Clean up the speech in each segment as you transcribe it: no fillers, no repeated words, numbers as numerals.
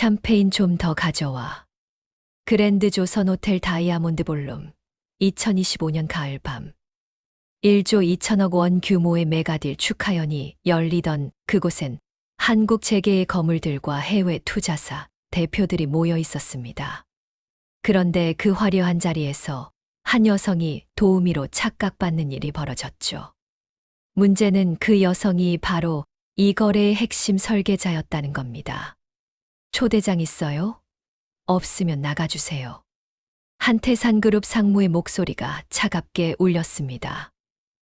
샴페인 좀 더 가져와. 그랜드 조선 호텔 다이아몬드 볼룸 2025년 가을밤 1조 2천억 원 규모의 메가딜 축하연이 열리던 그곳엔 한국 재계의 거물들과 해외 투자사 대표들이 모여 있었습니다. 그런데 그 화려한 자리에서 한 여성이 도우미로 착각받는 일이 벌어졌죠. 문제는 그 여성이 바로 이 거래의 핵심 설계자였다는 겁니다. 초대장 있어요? 없으면 나가주세요. 한태산그룹 상무의 목소리가 차갑게 울렸습니다.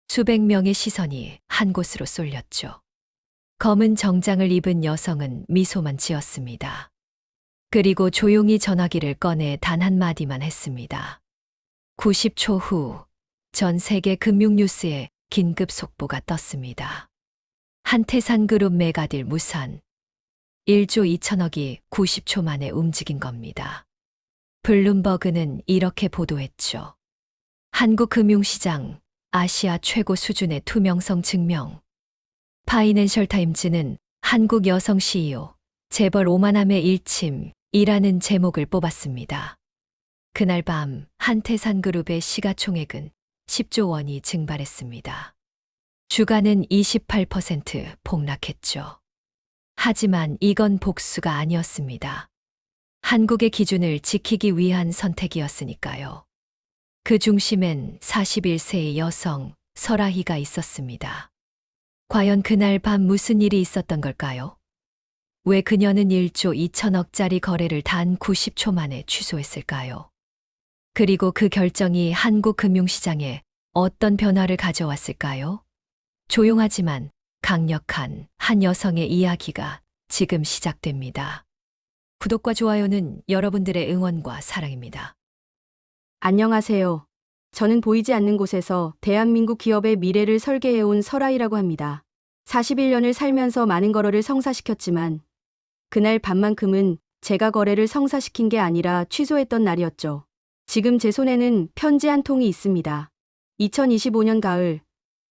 수백 명의 시선이 한 곳으로 쏠렸죠. 검은 정장을 입은 여성은 미소만 지었습니다. 그리고 조용히 전화기를 꺼내 단 한마디만 했습니다. 90초 후 전 세계 금융뉴스에 긴급 속보가 떴습니다. 한태산그룹 메가딜 무산 1조 2천억이 90초 만에 움직인 겁니다. 블룸버그는 이렇게 보도했죠. 한국 금융시장 아시아 최고 수준의 투명성 증명. 파이낸셜 타임즈는 한국 여성 CEO 재벌 오만함의 일침이라는 제목을 뽑았습니다. 그날 밤 한태산그룹의 시가총액은 10조 원이 증발했습니다. 주가는 28% 폭락했죠. 하지만 이건 복수가 아니었습니다. 한국의 기준을 지키기 위한 선택이었으니까요. 그 중심엔 41세의 여성 설아희가 있었습니다. 과연 그날 밤 무슨 일이 있었던 걸까요? 왜 그녀는 1조 2천억짜리 거래를 단 90초 만에 취소했을까요? 그리고 그 결정이 한국 금융시장에 어떤 변화를 가져왔을까요? 조용하지만 강력한 한 여성의 이야기가 지금 시작됩니다. 구독과 좋아요는 여러분들의 응원과 사랑입니다. 안녕하세요. 저는 보이지 않는 곳에서 대한민국 기업의 미래를 설계해온 설아이라고 합니다. 41년을 살면서 많은 거래를 성사시켰지만 그날 밤만큼은 제가 거래를 성사시킨 게 아니라 취소했던 날이었죠. 지금 제 손에는 편지 한 통이 있습니다. 2025년 가을,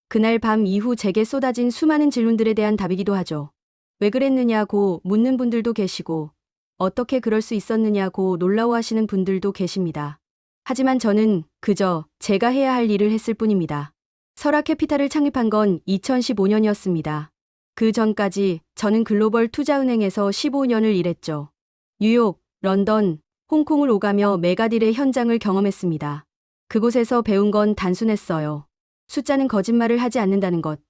그날 밤 이후 제게 쏟아진 수많은 질문들에 대한 답이기도 하죠. 왜 그랬느냐고 묻는 분들도 계시고 어떻게 그럴 수 있었느냐고 놀라워하시는 분들도 계십니다. 하지만 저는 그저 제가 해야 할 일을 했을 뿐입니다. 설아캐피탈을 창립한 건 2015년이었습니다. 그 전까지 저는 글로벌 투자은행에서 15년을 일했죠. 뉴욕, 런던, 홍콩을 오가며 메가딜의 현장을 경험했습니다. 그곳에서 배운 건 단순했어요. 숫자는 거짓말을 하지 않는다는 것.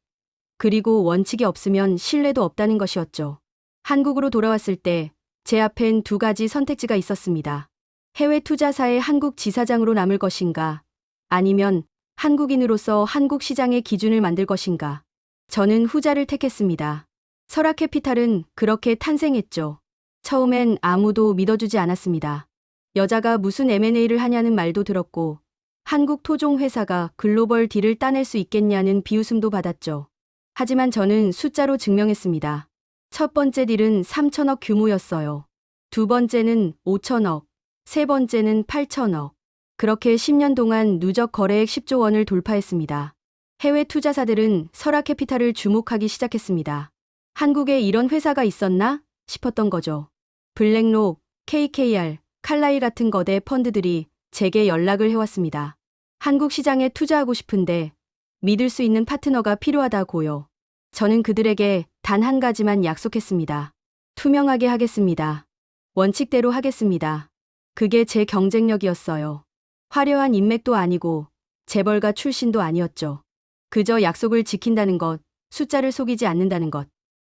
그리고 원칙이 없으면 신뢰도 없다는 것이었죠. 한국으로 돌아왔을 때 제 앞엔 두 가지 선택지가 있었습니다. 해외 투자사의 한국 지사장으로 남을 것인가, 아니면 한국인으로서 한국 시장의 기준을 만들 것인가. 저는 후자를 택했습니다. 설아캐피탈은 그렇게 탄생했죠. 처음엔 아무도 믿어주지 않았습니다. 여자가 무슨 M&A를 하냐는 말도 들었고, 한국 토종 회사가 글로벌 딜을 따낼 수 있겠냐는 비웃음도 받았죠. 하지만 저는 숫자로 증명했습니다. 첫 번째 딜은 3천억 규모였어요. 두 번째는 5천억, 세 번째는 8천억. 그렇게 10년 동안 누적 거래액 10조 원을 돌파했습니다. 해외 투자사들은 설아캐피탈을 주목하기 시작했습니다. 한국에 이런 회사가 있었나 싶었던 거죠. 블랙록, KKR, 칼라일 같은 거대 펀드들이 제게 연락을 해왔습니다. 한국 시장에 투자하고 싶은데 믿을 수 있는 파트너가 필요하다고요. 저는 그들에게 단 한 가지만 약속했습니다. 투명하게 하겠습니다. 원칙대로 하겠습니다. 그게 제 경쟁력이었어요. 화려한 인맥도 아니고 재벌가 출신도 아니었죠. 그저 약속을 지킨다는 것, 숫자를 속이지 않는다는 것.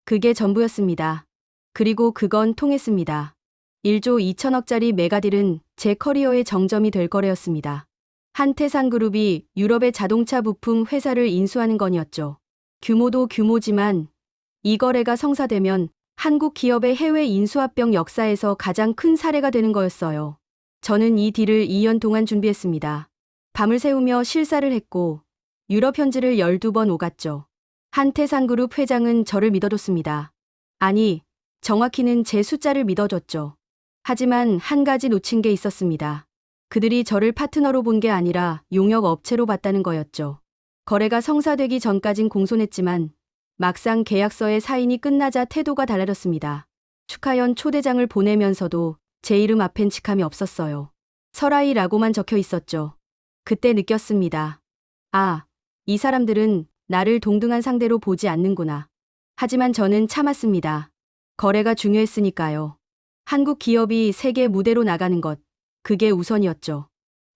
그게 전부였습니다. 그리고 그건 통했습니다. 1조 2천억짜리 메가딜은 제 커리어의 정점이 될 거래였습니다. 한태산그룹이 유럽의 자동차 부품 회사를 인수하는 건이었죠. 규모도 규모지만 이 거래가 성사되면 한국 기업의 해외 인수합병 역사에서 가장 큰 사례가 되는 거였어요. 저는 이 딜을 2년 동안 준비했습니다. 밤을 새우며 실사를 했고 유럽 현지를 12번 오갔죠. 한태산그룹 회장은 저를 믿어줬습니다. 아니, 정확히는 제 숫자를 믿어줬죠. 하지만 한 가지 놓친 게 있었습니다. 그들이 저를 파트너로 본 게 아니라 용역 업체로 봤다는 거였죠. 거래가 성사되기 전까진 공손했지만 막상 계약서의 사인이 끝나자 태도가 달라졌습니다. 축하연 초대장을 보내면서도 제 이름 앞엔 직함이 없었어요. 설아이라고만 적혀 있었죠. 그때 느꼈습니다. 아, 이 사람들은 나를 동등한 상대로 보지 않는구나. 하지만 저는 참았습니다. 거래가 중요했으니까요. 한국 기업이 세계 무대로 나가는 것, 그게 우선이었죠.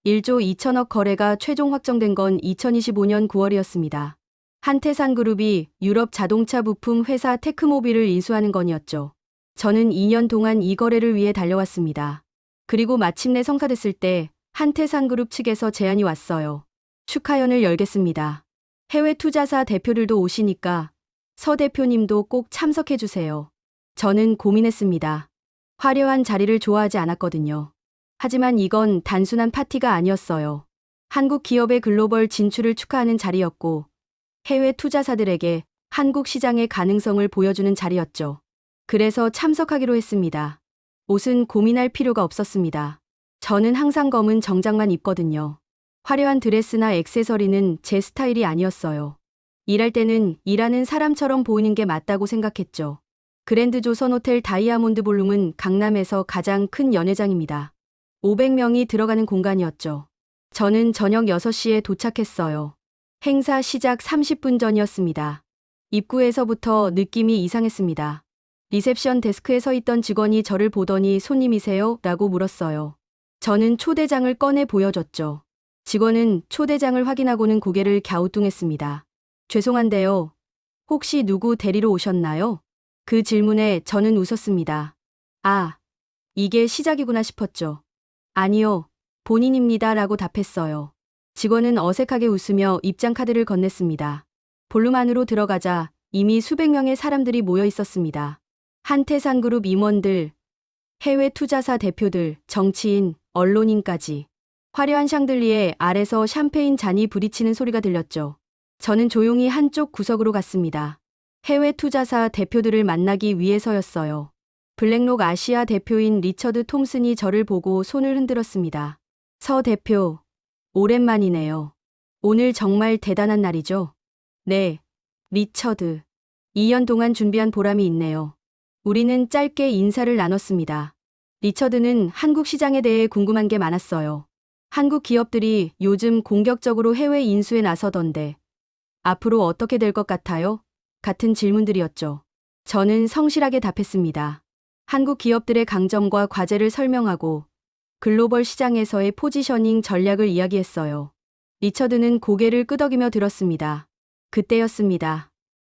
1조 2천억 거래가 최종 확정된 건 2025년 9월이었습니다. 한태산그룹이 유럽 자동차 부품 회사 테크모빌을 인수하는 건이었죠. 저는 2년 동안 이 거래를 위해 달려왔습니다. 그리고 마침내 성사됐을 때 한태산그룹 측에서 제안이 왔어요. 축하연을 열겠습니다. 해외 투자사 대표들도 오시니까 서 대표님도 꼭 참석해 주세요. 저는 고민했습니다. 화려한 자리를 좋아하지 않았거든요. 하지만 이건 단순한 파티가 아니었어요. 한국 기업의 글로벌 진출을 축하하는 자리였고 해외 투자사들에게 한국 시장의 가능성을 보여주는 자리였죠. 그래서 참석하기로 했습니다. 옷은 고민할 필요가 없었습니다. 저는 항상 검은 정장만 입거든요. 화려한 드레스나 액세서리는 제 스타일이 아니었어요. 일할 때는 일하는 사람처럼 보이는 게 맞다고 생각했죠. 그랜드 조선 호텔 다이아몬드 볼룸은 강남에서 가장 큰 연회장입니다. 500명이 들어가는 공간이었죠. 저는 저녁 6시에 도착했어요. 행사 시작 30분 전이었습니다. 입구에서부터 느낌이 이상했습니다. 리셉션 데스크에 서 있던 직원이 저를 보더니 손님이세요? 라고 물었어요. 저는 초대장을 꺼내 보여줬죠. 직원은 초대장을 확인하고는 고개를 갸우뚱했습니다. 죄송한데요. 혹시 누구 데리러 오셨나요? 그 질문에 저는 웃었습니다. 아, 이게 시작이구나 싶었죠. 아니요, 본인입니다 라고 답했어요. 직원은 어색하게 웃으며 입장 카드를 건넸습니다. 볼룸 안으로 들어가자 이미 수백 명의 사람들이 모여 있었습니다. 한태산그룹 임원들, 해외 투자사 대표들, 정치인, 언론인까지. 화려한 샹들리에 아래서 샴페인 잔이 부딪히는 소리가 들렸죠. 저는 조용히 한쪽 구석으로 갔습니다. 해외 투자사 대표들을 만나기 위해서였어요. 블랙록 아시아 대표인 리처드 톰슨이 저를 보고 손을 흔들었습니다. 서 대표, 오랜만이네요. 오늘 정말 대단한 날이죠? 네, 리처드. 2년 동안 준비한 보람이 있네요. 우리는 짧게 인사를 나눴습니다. 리처드는 한국 시장에 대해 궁금한 게 많았어요. 한국 기업들이 요즘 공격적으로 해외 인수에 나서던데 앞으로 어떻게 될 것 같아요? 같은 질문들이었죠. 저는 성실하게 답했습니다. 한국 기업들의 강점과 과제를 설명하고 글로벌 시장에서의 포지셔닝 전략을 이야기했어요. 리처드는 고개를 끄덕이며 들었습니다. 그때였습니다.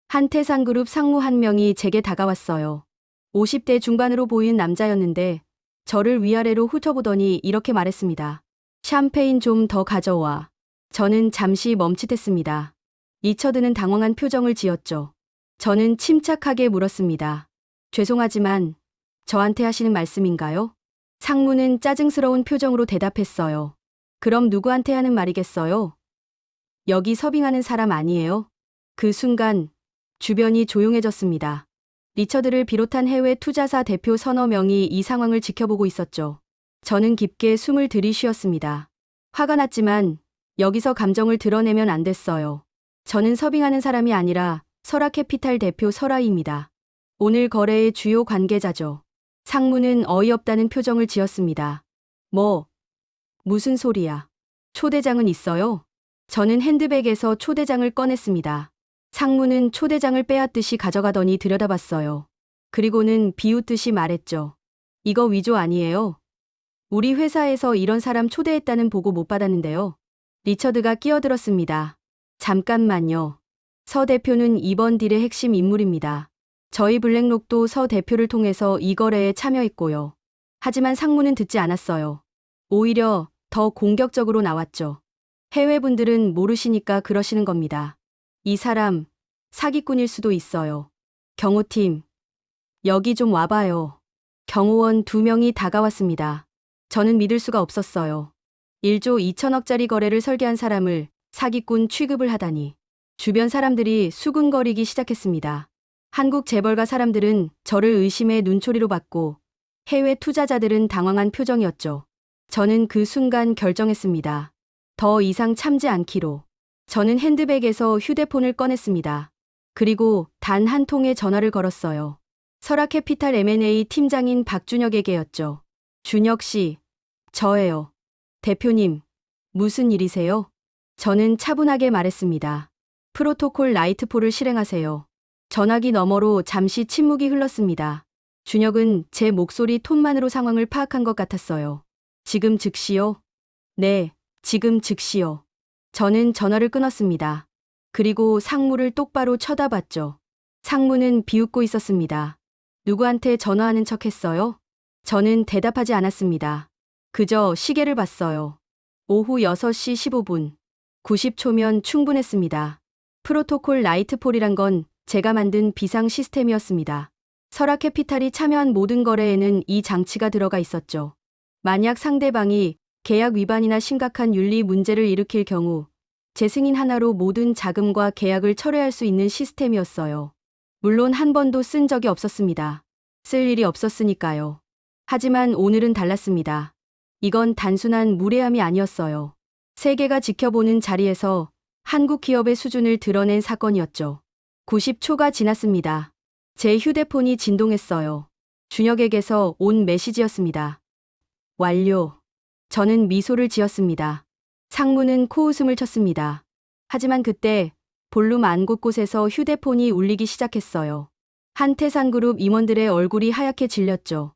한태산그룹 상무 한 명이 제게 다가왔어요. 50대 중반으로 보이는 남자였는데 저를 위아래로 훑어보더니 이렇게 말했습니다. 샴페인 좀 더 가져와. 저는 잠시 멈칫했습니다. 리처드는 당황한 표정을 지었죠. 저는 침착하게 물었습니다. 죄송하지만 저한테 하시는 말씀인가요? 상무는 짜증스러운 표정으로 대답했어요. 그럼 누구한테 하는 말이겠어요? 여기 서빙하는 사람 아니에요? 그 순간 주변이 조용해졌습니다. 리처드를 비롯한 해외 투자사 대표 서너 명이 이 상황을 지켜보고 있었죠. 저는 깊게 숨을 들이쉬었습니다. 화가 났지만 여기서 감정을 드러내면 안 됐어요. 저는 서빙하는 사람이 아니라 설아캐피탈 대표 설아이입니다. 오늘 거래의 주요 관계자죠. 상무는 어이없다는 표정을 지었습니다. 무슨 소리야? 초대장은 있어요? 저는 핸드백에서 초대장을 꺼냈습니다. 상무는 초대장을 빼앗듯이 가져가더니 들여다봤어요. 그리고는 비웃듯이 말했죠. 이거 위조 아니에요? 우리 회사에서 이런 사람 초대했다는 보고 못 받았는데요. 리처드가 끼어들었습니다. 잠깐만요. 서 대표는 이번 딜의 핵심 인물입니다. 저희 블랙록도 서 대표를 통해서 이 거래에 참여했고요. 하지만 상무는 듣지 않았어요. 오히려 더 공격적으로 나왔죠. 해외분들은 모르시니까 그러시는 겁니다. 이 사람 사기꾼일 수도 있어요. 경호팀, 여기 좀 와봐요. 경호원 2명이 다가왔습니다. 저는 믿을 수가 없었어요. 1조 2천억짜리 거래를 설계한 사람을 사기꾼 취급을 하다니. 주변 사람들이 수군거리기 시작했습니다. 한국 재벌가 사람들은 저를 의심의 눈초리로 봤고 해외 투자자들은 당황한 표정이었죠. 저는 그 순간 결정했습니다. 더 이상 참지 않기로. 저는 핸드백에서 휴대폰을 꺼냈습니다. 그리고 단 한 통의 전화를 걸었어요. 설아캐피탈 M&A 팀장인 박준혁에게였죠. 준혁 씨, 저예요. 대표님, 무슨 일이세요? 저는 차분하게 말했습니다. 프로토콜 라이트4를 실행하세요. 전화기 너머로 잠시 침묵이 흘렀습니다. 준혁은 제 목소리 톤만으로 상황을 파악한 것 같았어요. 지금 즉시요? 네, 지금 즉시요. 저는 전화를 끊었습니다. 그리고 상무를 똑바로 쳐다봤죠. 상무는 비웃고 있었습니다. 누구한테 전화하는 척 했어요? 저는 대답하지 않았습니다. 그저 시계를 봤어요. 오후 6시 15분. 90초면 충분했습니다. 프로토콜 라이트4이란 건 제가 만든 비상 시스템이었습니다. 설아캐피탈이 참여한 모든 거래에는 이 장치가 들어가 있었죠. 만약 상대방이 계약 위반이나 심각한 윤리 문제를 일으킬 경우 제 승인 하나로 모든 자금과 계약을 철회할 수 있는 시스템이었어요. 물론 한 번도 쓴 적이 없었습니다. 쓸 일이 없었으니까요. 하지만 오늘은 달랐습니다. 이건 단순한 무례함이 아니었어요. 세계가 지켜보는 자리에서 한국 기업의 수준을 드러낸 사건이었죠. 90초가 지났습니다. 제 휴대폰이 진동했어요. 준혁에게서 온 메시지였습니다. 완료. 저는 미소를 지었습니다. 상무는 코웃음을 쳤습니다. 하지만 그때 볼륨 안 곳곳에서 휴대폰이 울리기 시작했어요. 한태산그룹 임원들의 얼굴이 하얗게 질렸죠.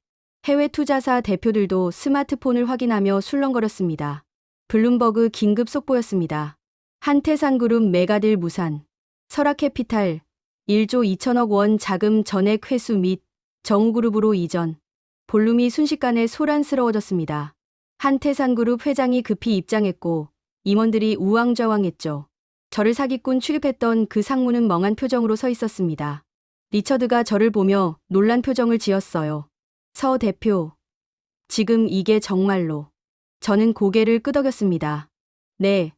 해외 투자사 대표들도 스마트폰을 확인하며 술렁거렸습니다. 블룸버그 긴급 속보였습니다. 한태산그룹 메가딜 무산, 설아캐피탈 1조 2천억 원 자금 전액 회수 및 정우그룹으로 이전. 볼륨이 순식간에 소란스러워졌습니다. 한태산그룹 회장이 급히 입장했고 임원들이 우왕좌왕했죠. 저를 사기꾼 취급했던 그 상무는 멍한 표정으로 서 있었습니다. 리처드가 저를 보며 놀란 표정을 지었어요. 서 대표, 지금 이게 정말로. 저는 고개를 끄덕였습니다. 네,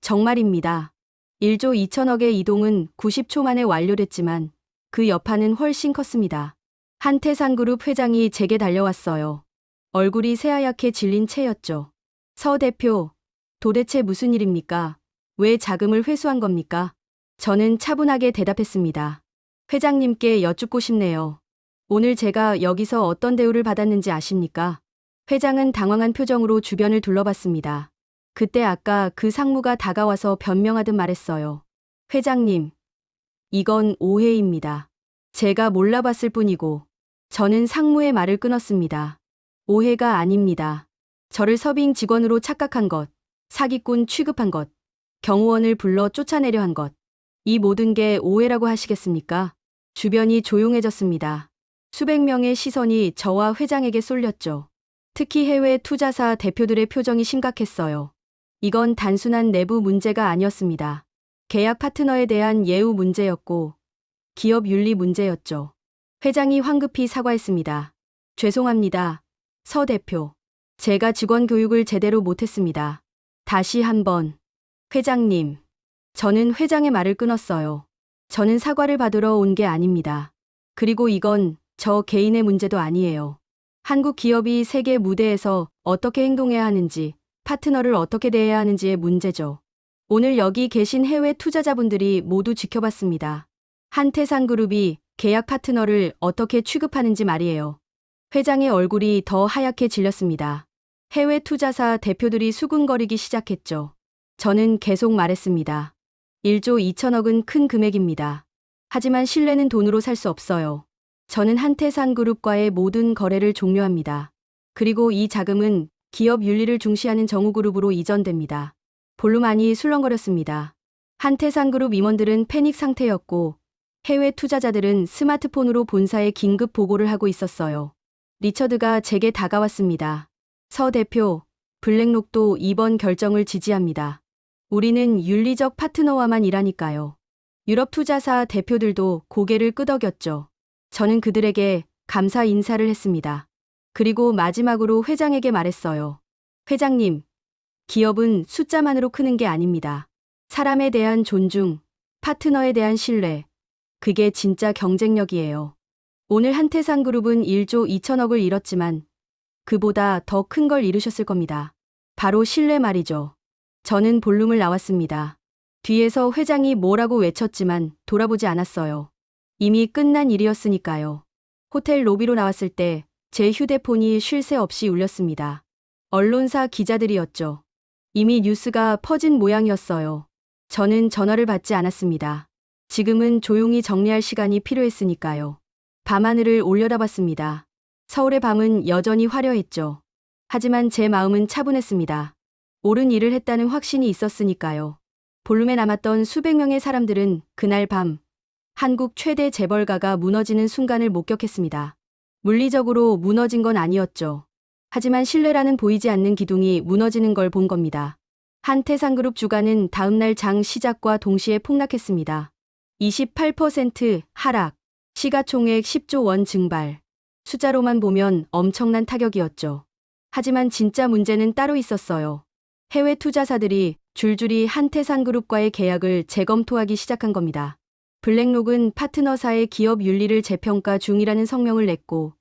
정말입니다. 1조 2천억의 이동은 90초 만에 완료됐지만 그 여파는 훨씬 컸습니다. 한태산그룹 회장이 제게 달려왔어요. 얼굴이 새하얗게 질린 채였죠. 서 대표, 도대체 무슨 일입니까? 왜 자금을 회수한 겁니까? 저는 차분하게 대답했습니다. 회장님께 여쭙고 싶네요. 오늘 제가 여기서 어떤 대우를 받았는지 아십니까? 회장은 당황한 표정으로 주변을 둘러봤습니다. 그때 아까 그 상무가 다가와서 변명하듯 말했어요. 회장님, 이건 오해입니다. 제가 몰라봤을 뿐이고. 저는 상무의 말을 끊었습니다. 오해가 아닙니다. 저를 서빙 직원으로 착각한 것, 사기꾼 취급한 것, 경호원을 불러 쫓아내려 한 것. 이 모든 게 오해라고 하시겠습니까? 주변이 조용해졌습니다. 수백 명의 시선이 저와 회장에게 쏠렸죠. 특히 해외 투자사 대표들의 표정이 심각했어요. 이건 단순한 내부 문제가 아니었습니다. 계약 파트너에 대한 예우 문제였고 기업 윤리 문제였죠. 회장이 황급히 사과했습니다. 죄송합니다. 서 대표. 제가 직원 교육을 제대로 못했습니다. 다시 한번. 회장님. 저는 회장의 말을 끊었어요. 저는 사과를 받으러 온 게 아닙니다. 그리고 이건 저 개인의 문제도 아니에요. 한국 기업이 세계 무대에서 어떻게 행동해야 하는지, 파트너를 어떻게 대해야 하는지의 문제죠. 오늘 여기 계신 해외 투자자분들이 모두 지켜봤습니다. 한태산그룹이 계약 파트너를 어떻게 취급하는지 말이에요. 회장의 얼굴이 더 하얗게 질렸습니다. 해외 투자사 대표들이 수군거리기 시작했죠. 저는 계속 말했습니다. 1조 2천억은 큰 금액입니다. 하지만 신뢰는 돈으로 살 수 없어요. 저는 한태산그룹과의 모든 거래를 종료합니다. 그리고 이 자금은 기업 윤리를 중시하는 정우그룹으로 이전됩니다. 볼륨안이 술렁거렸습니다. 한태산그룹 임원들은 패닉 상태였고 해외 투자자들은 스마트폰으로 본사에 긴급 보고를 하고 있었어요. 리처드가 제게 다가왔습니다. 서 대표, 블랙록도 이번 결정을 지지합니다. 우리는 윤리적 파트너와만 일하니까요. 유럽 투자사 대표들도 고개를 끄덕였죠. 저는 그들에게 감사 인사를 했습니다. 그리고 마지막으로 회장에게 말했어요. 회장님, 기업은 숫자만으로 크는 게 아닙니다. 사람에 대한 존중, 파트너에 대한 신뢰, 그게 진짜 경쟁력이에요. 오늘 한태산그룹은 1조 2천억을 잃었지만 그보다 더 큰 걸 이루셨을 겁니다. 바로 신뢰 말이죠. 저는 볼륨을 나왔습니다. 뒤에서 회장이 뭐라고 외쳤지만 돌아보지 않았어요. 이미 끝난 일이었으니까요. 호텔 로비로 나왔을 때 제 휴대폰이 쉴 새 없이 울렸습니다. 언론사 기자들이었죠. 이미 뉴스가 퍼진 모양이었어요. 저는 전화를 받지 않았습니다. 지금은 조용히 정리할 시간이 필요했으니까요. 밤하늘을 올려다봤습니다. 서울의 밤은 여전히 화려했죠. 하지만 제 마음은 차분했습니다. 옳은 일을 했다는 확신이 있었으니까요. 볼룸에 남았던 수백 명의 사람들은 그날 밤 한국 최대 재벌가가 무너지는 순간을 목격했습니다. 물리적으로 무너진 건 아니었죠. 하지만 신뢰라는 보이지 않는 기둥이 무너지는 걸 본 겁니다. 한태산그룹 주가는 다음날 장 시작과 동시에 폭락했습니다. 28% 하락, 시가총액 10조 원 증발. 숫자로만 보면 엄청난 타격이었죠. 하지만 진짜 문제는 따로 있었어요. 해외 투자사들이 줄줄이 한태산그룹과의 계약을 재검토하기 시작한 겁니다. 블랙록은 파트너사의 기업 윤리를 재평가 중이라는 성명을 냈고,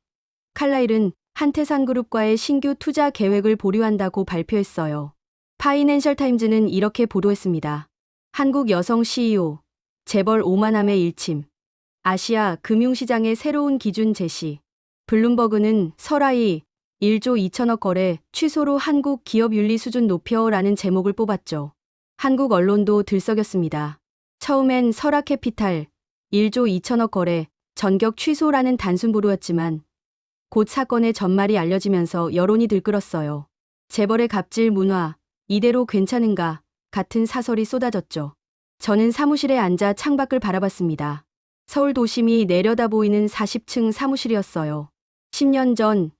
칼라일은 한태산그룹과의 신규 투자 계획을 보류한다고 발표했어요. 파이낸셜 타임즈는 이렇게 보도했습니다. 한국 여성 CEO, 재벌 오만함의 일침. 아시아 금융시장의 새로운 기준 제시. 블룸버그는 설아이 1조 2천억 거래 취소로 한국 기업 윤리 수준 높여라는 제목을 뽑았죠. 한국 언론도 들썩였습니다. 처음엔 설아캐피탈 1조 2천억 거래 전격 취소라는 단순 보도였지만 곧 사건의 전말이 알려지면서 여론이 들끓었어요. 재벌의 갑질 문화, 이대로 괜찮은가 같은 사설이 쏟아졌죠. 저는 사무실에 앉아 창밖을 바라봤습니다. 서울 도심이 내려다 보이는 40층 사무실이었어요. 10년 전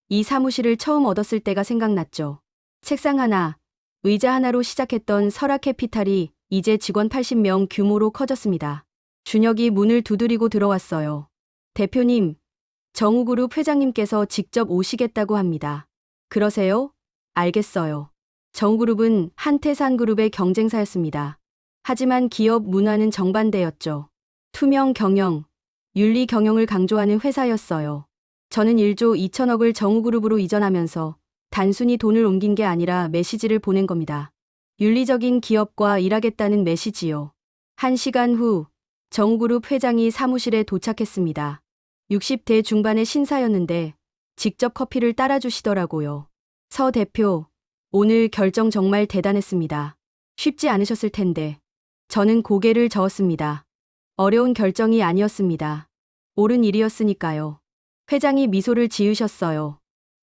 이 사무실을 처음 얻었을 때가 생각났죠. 책상 하나, 의자 하나로 시작했던 설아캐피탈이 이제 직원 80명 규모로 커졌습니다. 준혁이 문을 두드리고 들어왔어요. 대표님, 정우그룹 회장님께서 직접 오시겠다고 합니다. 그러세요? 알겠어요. 정우그룹은 한태산그룹의 경쟁사였습니다. 하지만 기업 문화는 정반대였죠. 투명 경영, 윤리 경영을 강조하는 회사였어요. 저는 1조 2천억을 정우그룹으로 이전하면서 단순히 돈을 옮긴 게 아니라 메시지를 보낸 겁니다. 윤리적인 기업과 일하겠다는 메시지요. 1시간 후 정우그룹 회장이 사무실에 도착했습니다. 60대 중반의 신사였는데 직접 커피를 따라주시더라고요. 서 대표, 오늘 결정 정말 대단했습니다. 쉽지 않으셨을 텐데. 저는 고개를 저었습니다. 어려운 결정이 아니었습니다. 옳은 일이었으니까요. 회장이 미소를 지으셨어요.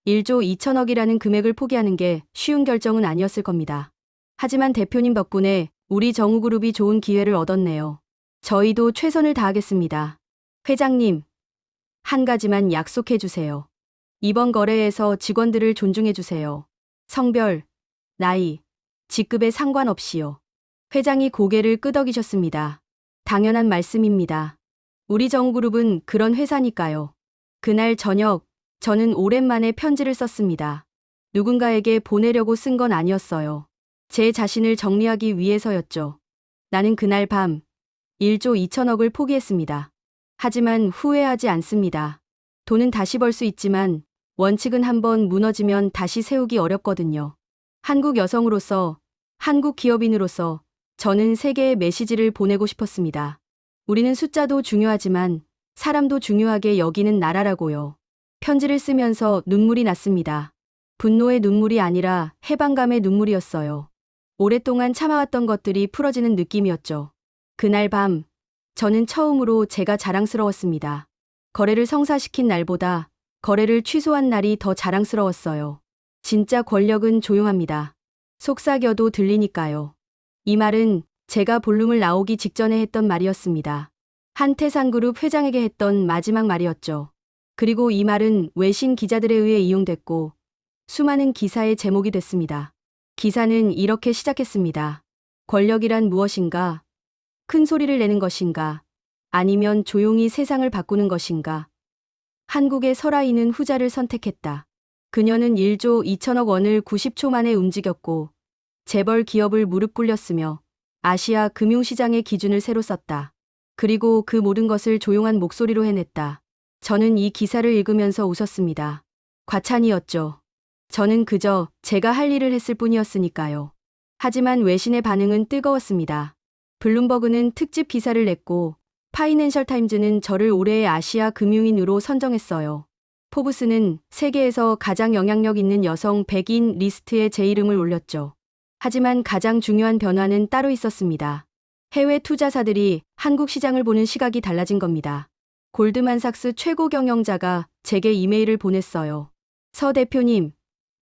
1조 2천억이라는 금액을 포기하는 게 쉬운 결정은 아니었을 겁니다. 하지만 대표님 덕분에 우리 정우그룹이 좋은 기회를 얻었네요. 저희도 최선을 다하겠습니다. 회장님, 한 가지만 약속해 주세요. 이번 거래에서 직원들을 존중해 주세요. 성별, 나이, 직급에 상관없이요. 회장이 고개를 끄덕이셨습니다. 당연한 말씀입니다. 우리 정우그룹은 그런 회사니까요. 그날 저녁, 저는 오랜만에 편지를 썼습니다. 누군가에게 보내려고 쓴 건 아니었어요. 제 자신을 정리하기 위해서였죠. 나는 그날 밤 1조 2천억을 포기했습니다. 하지만 후회하지 않습니다. 돈은 다시 벌 수 있지만 원칙은 한번 무너지면 다시 세우기 어렵거든요. 한국 여성으로서, 한국 기업인으로서 저는 세계에 메시지를 보내고 싶었습니다. 우리는 숫자도 중요하지만 사람도 중요하게 여기는 나라라고요. 편지를 쓰면서 눈물이 났습니다. 분노의 눈물이 아니라 해방감의 눈물이었어요. 오랫동안 참아왔던 것들이 풀어지는 느낌이었죠. 그날 밤, 저는 처음으로 제가 자랑스러웠습니다. 거래를 성사시킨 날보다 거래를 취소한 날이 더 자랑스러웠어요. 진짜 권력은 조용합니다. 속삭여도 들리니까요. 이 말은 제가 볼룸을 나오기 직전에 했던 말이었습니다. 한태산그룹 회장에게 했던 마지막 말이었죠. 그리고 이 말은 외신 기자들에 의해 이용됐고 수많은 기사의 제목이 됐습니다. 기사는 이렇게 시작했습니다. 권력이란 무엇인가? 큰 소리를 내는 것인가? 아니면 조용히 세상을 바꾸는 것인가? 한국의 설아이는 후자를 선택했다. 그녀는 1조 2천억 원을 90초 만에 움직였고 재벌 기업을 무릎 꿇렸으며 아시아 금융시장의 기준을 새로 썼다. 그리고 그 모든 것을 조용한 목소리로 해냈다. 저는 이 기사를 읽으면서 웃었습니다. 과찬이었죠. 저는 그저 제가 할 일을 했을 뿐이었으니까요. 하지만 외신의 반응은 뜨거웠습니다. 블룸버그는 특집 기사를 냈고 파이낸셜 타임즈는 저를 올해의 아시아 금융인으로 선정했어요. 포브스는 세계에서 가장 영향력 있는 여성 100인 리스트에 제 이름을 올렸죠. 하지만 가장 중요한 변화는 따로 있었습니다. 해외 투자사들이 한국 시장을 보는 시각이 달라진 겁니다. 골드만삭스 최고 경영자가 제게 이메일을 보냈어요. 서 대표님,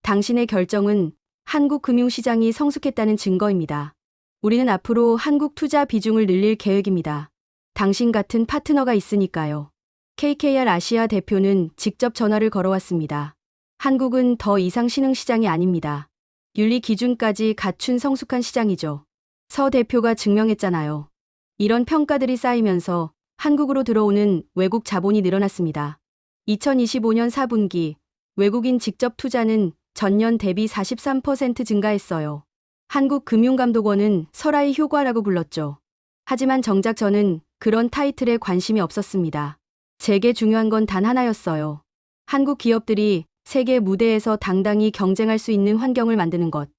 당신의 결정은 한국 금융시장이 성숙했다는 증거입니다. 우리는 앞으로 한국 투자 비중을 늘릴 계획입니다. 당신 같은 파트너가 있으니까요. KKR 아시아 대표는 직접 전화를 걸어왔습니다. 한국은 더 이상 신흥시장이 아닙니다. 윤리 기준까지 갖춘 성숙한 시장이죠. 서 대표가 증명했잖아요. 이런 평가들이 쌓이면서 한국으로 들어오는 외국 자본이 늘어났습니다. 2025년 4분기 외국인 직접 투자는 전년 대비 43% 증가했어요. 한국금융감독원은 설아이 효과라고 불렀죠. 하지만 정작 저는 그런 타이틀에 관심이 없었습니다. 제게 중요한 건 단 하나였어요. 한국 기업들이 세계 무대에서 당당히 경쟁할 수 있는 환경을 만드는 것.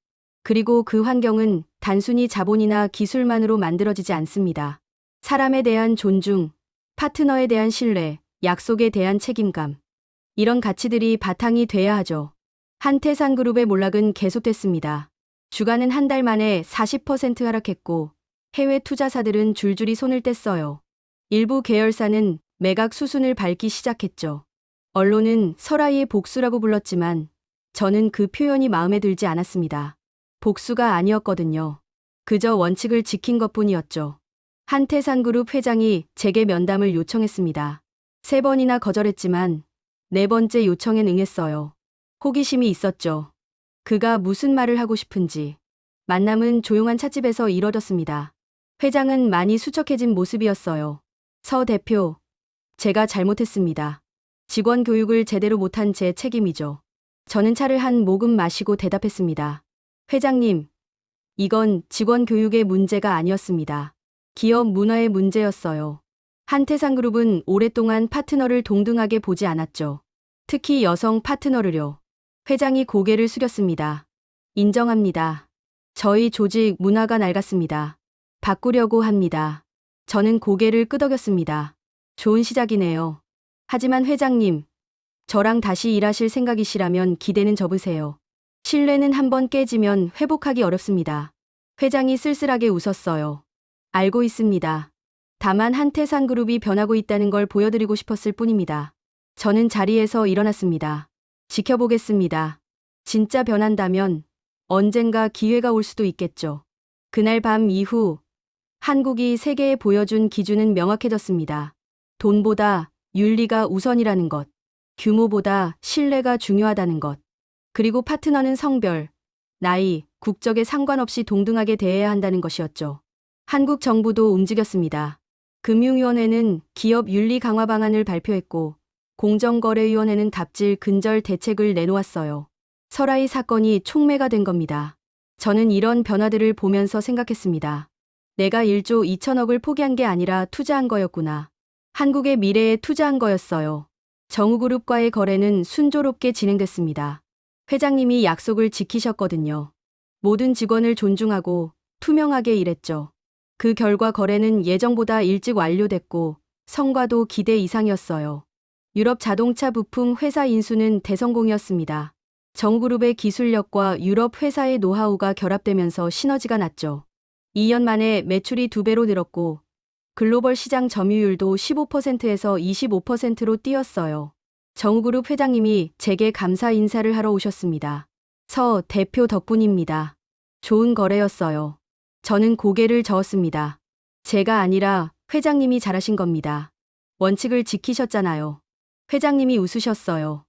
그리고 그 환경은 단순히 자본이나 기술만으로 만들어지지 않습니다. 사람에 대한 존중, 파트너에 대한 신뢰, 약속에 대한 책임감. 이런 가치들이 바탕이 돼야 하죠. 한태산그룹의 몰락은 계속됐습니다. 주가는 한 달 만에 40% 하락했고 해외 투자사들은 줄줄이 손을 뗐어요. 일부 계열사는 매각 수순을 밟기 시작했죠. 언론은 설아이의 복수라고 불렀지만 저는 그 표현이 마음에 들지 않았습니다. 복수가 아니었거든요. 그저 원칙을 지킨 것뿐이었죠. 한태산그룹 회장이 제게 면담을 요청했습니다. 3번이나 거절했지만 4번째 요청엔 응했어요. 호기심이 있었죠. 그가 무슨 말을 하고 싶은지. 만남은 조용한 찻집에서 이뤄졌습니다. 회장은 많이 수척해진 모습이었어요. 서 대표, 제가 잘못했습니다. 직원 교육을 제대로 못한 제 책임이죠. 저는 차를 한 모금 마시고 대답했습니다. 회장님, 이건 직원 교육의 문제가 아니었습니다. 기업 문화의 문제였어요. 한태산그룹은 오랫동안 파트너를 동등하게 보지 않았죠. 특히 여성 파트너를요. 회장이 고개를 숙였습니다. 인정합니다. 저희 조직 문화가 낡았습니다. 바꾸려고 합니다. 저는 고개를 끄덕였습니다. 좋은 시작이네요. 하지만 회장님, 저랑 다시 일하실 생각이시라면 기대는 접으세요. 신뢰는 한번 깨지면 회복하기 어렵습니다. 회장이 쓸쓸하게 웃었어요. 알고 있습니다. 다만 한태산그룹이 변하고 있다는 걸 보여드리고 싶었을 뿐입니다. 저는 자리에서 일어났습니다. 지켜보겠습니다. 진짜 변한다면 언젠가 기회가 올 수도 있겠죠. 그날 밤 이후 한국이 세계에 보여준 기준은 명확해졌습니다. 돈보다 윤리가 우선이라는 것, 규모보다 신뢰가 중요하다는 것, 그리고 파트너는 성별, 나이, 국적에 상관없이 동등하게 대해야 한다는 것이었죠. 한국 정부도 움직였습니다. 금융위원회는 기업 윤리 강화 방안을 발표했고 공정거래위원회는 갑질 근절 대책을 내놓았어요. 설아이 사건이 촉매가 된 겁니다. 저는 이런 변화들을 보면서 생각했습니다. 내가 1조 2천억을 포기한 게 아니라 투자한 거였구나. 한국의 미래에 투자한 거였어요. 정우그룹과의 거래는 순조롭게 진행됐습니다. 회장님이 약속을 지키셨거든요. 모든 직원을 존중하고 투명하게 일했죠. 그 결과 거래는 예정보다 일찍 완료됐고 성과도 기대 이상이었어요. 유럽 자동차 부품 회사 인수는 대성공이었습니다. 정우그룹의 기술력과 유럽 회사의 노하우가 결합되면서 시너지가 났죠. 2년 만에 매출이 2배로 늘었고 글로벌 시장 점유율도 15%에서 25%로 뛰었어요. 정우그룹 회장님이 제게 감사 인사를 하러 오셨습니다. 서 대표 덕분입니다. 좋은 거래였어요. 저는 고개를 저었습니다. 제가 아니라 회장님이 잘하신 겁니다. 원칙을 지키셨잖아요. 회장님이 웃으셨어요.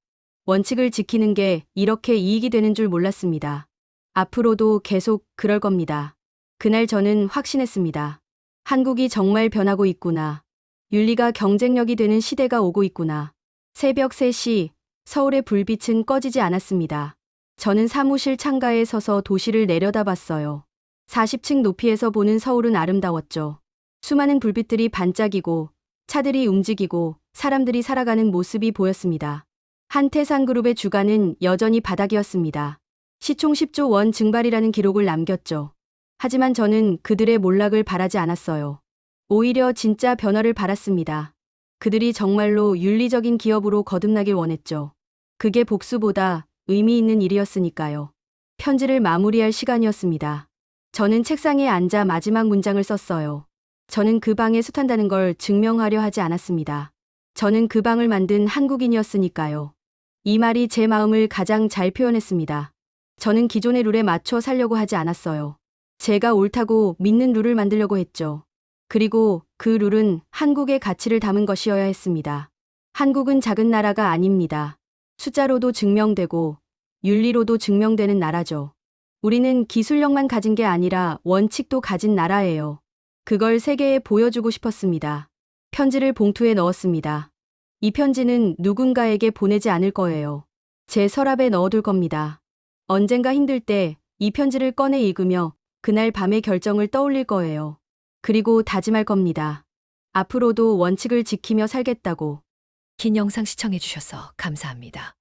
원칙을 지키는 게 이렇게 이익이 되는 줄 몰랐습니다. 앞으로도 계속 그럴 겁니다. 그날 저는 확신했습니다. 한국이 정말 변하고 있구나. 윤리가 경쟁력이 되는 시대가 오고 있구나. 새벽 3시 서울의 불빛은 꺼지지 않았습니다. 저는 사무실 창가에 서서 도시를 내려다봤어요. 40층 높이에서 보는 서울은 아름다웠죠. 수많은 불빛들이 반짝이고 차들이 움직이고 사람들이 살아가는 모습이 보였습니다. 한태산그룹의 주가는 여전히 바닥이었습니다. 시총 10조 원 증발이라는 기록을 남겼죠. 하지만 저는 그들의 몰락을 바라지 않았어요. 오히려 진짜 변화를 바랐습니다. 그들이 정말로 윤리적인 기업으로 거듭나길 원했죠. 그게 복수보다 의미 있는 일이었으니까요. 편지를 마무리할 시간이었습니다. 저는 책상에 앉아 마지막 문장을 썼어요. 저는 그 방에 숱한다는 걸 증명하려 하지 않았습니다. 저는 그 방을 만든 한국인이었으니까요. 이 말이 제 마음을 가장 잘 표현했습니다. 저는 기존의 룰에 맞춰 살려고 하지 않았어요. 제가 옳다고 믿는 룰을 만들려고 했죠. 그리고 그 룰은 한국의 가치를 담은 것이어야 했습니다. 한국은 작은 나라가 아닙니다. 숫자로도 증명되고 윤리로도 증명되는 나라죠. 우리는 기술력만 가진 게 아니라 원칙도 가진 나라예요. 그걸 세계에 보여주고 싶었습니다. 편지를 봉투에 넣었습니다. 이 편지는 누군가에게 보내지 않을 거예요. 제 서랍에 넣어둘 겁니다. 언젠가 힘들 때 이 편지를 꺼내 읽으며 그날 밤의 결정을 떠올릴 거예요. 그리고 다짐할 겁니다. 앞으로도 원칙을 지키며 살겠다고. 긴 영상 시청해주셔서 감사합니다.